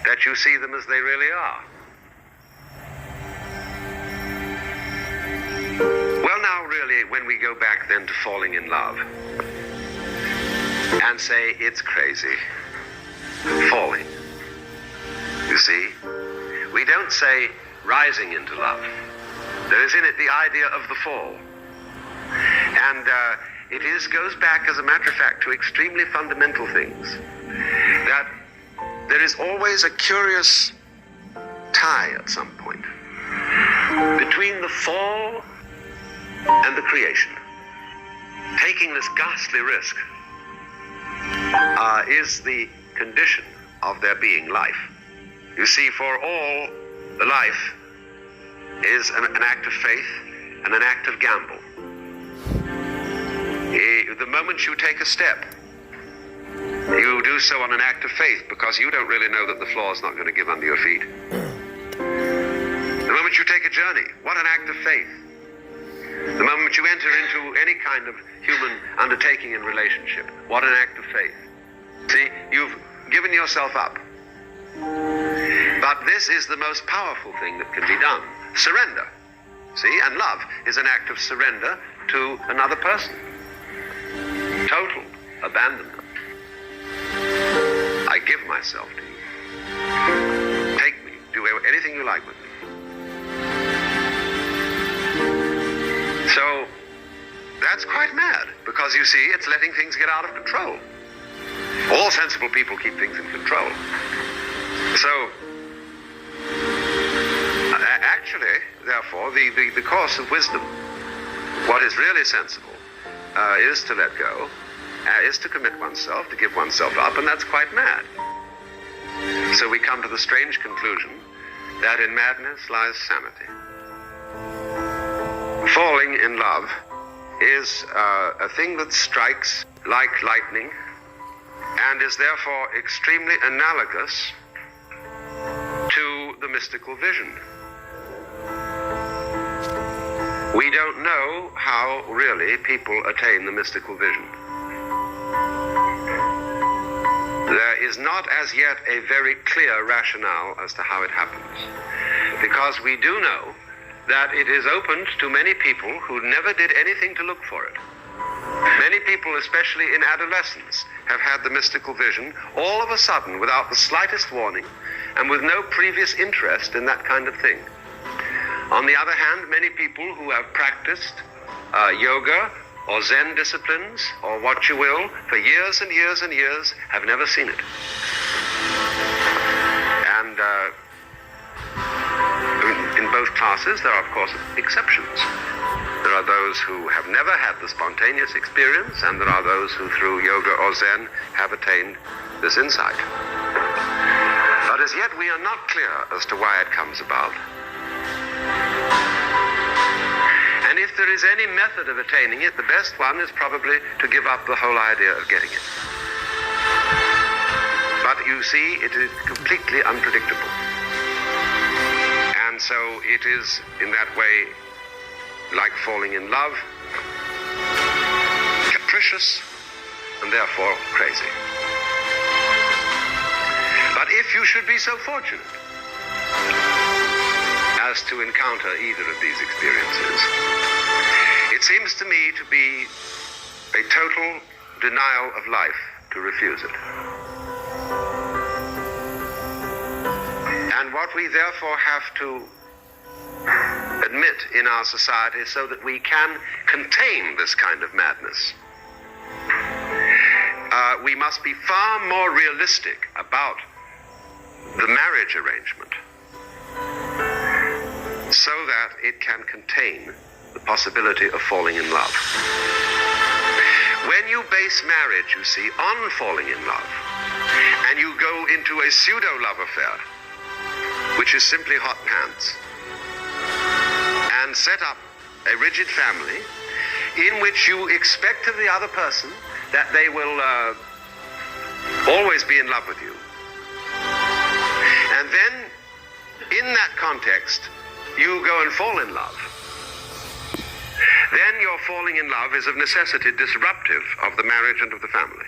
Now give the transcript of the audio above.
that you see them as they really are. Well, now really, when we go back then to falling in love and say it's crazy, falling, you see, we don't say rising into love. There is in it the idea of the fall. And it goes back, as a matter of fact, to extremely fundamental things. That there is always a curious tie at some point between the fall and the creation. Taking this ghastly risk is the condition of there being life. You see, for all, the life is an act of faith and an act of gamble. The moment you take a step, you do so on an act of faith because you don't really know that the floor is not going to give under your feet. The moment you take a journey, what an act of faith. The moment you enter into any kind of human undertaking and relationship, what an act of faith. See, you've given yourself up. But this is the most powerful thing that can be done. Surrender. See, and love is an act of surrender to another person. Total abandonment. I give myself to you. Take me. Do anything you like with me. So, that's quite mad, because you see, it's letting things get out of control. All sensible people keep things in control. So, actually, therefore, the course of wisdom, what is really sensible, is to let go, is to commit oneself, to give oneself up, and that's quite mad. So we come to the strange conclusion that in madness lies sanity. Falling in love is a thing that strikes like lightning and is therefore extremely analogous to the mystical vision. We don't know how really people attain the mystical vision. There is not as yet a very clear rationale as to how it happens, because we do know that it is opened to many people who never did anything to look for it. Many people, especially in adolescence, have had the mystical vision all of a sudden without the slightest warning and with no previous interest in that kind of thing. On the other hand, many people who have practiced yoga or Zen disciplines, or what you will, for years and years and years, have never seen it. And in both classes, there are, of course, exceptions. There are those who have never had the spontaneous experience, and there are those who, through yoga or Zen, have attained this insight. But as yet, we are not clear as to why it comes about. And if there is any method of attaining it, the best one is probably to give up the whole idea of getting it. But you see, it is completely unpredictable. And so it is, in that way, like falling in love, capricious, and therefore crazy. But if you should be so fortunate as to encounter either of these experiences, it seems to me to be a total denial of life to refuse it. And what we therefore have to admit in our society, so that we can contain this kind of madness, we must be far more realistic about the marriage arrangement, so that it can contain the possibility of falling in love. When you base marriage, you see, on falling in love, and you go into a pseudo-love affair, which is simply hot pants, and set up a rigid family in which you expect of the other person that they will always be in love with you. And then, in that context, you go and fall in love. Then your falling in love is of necessity disruptive of the marriage and of the family.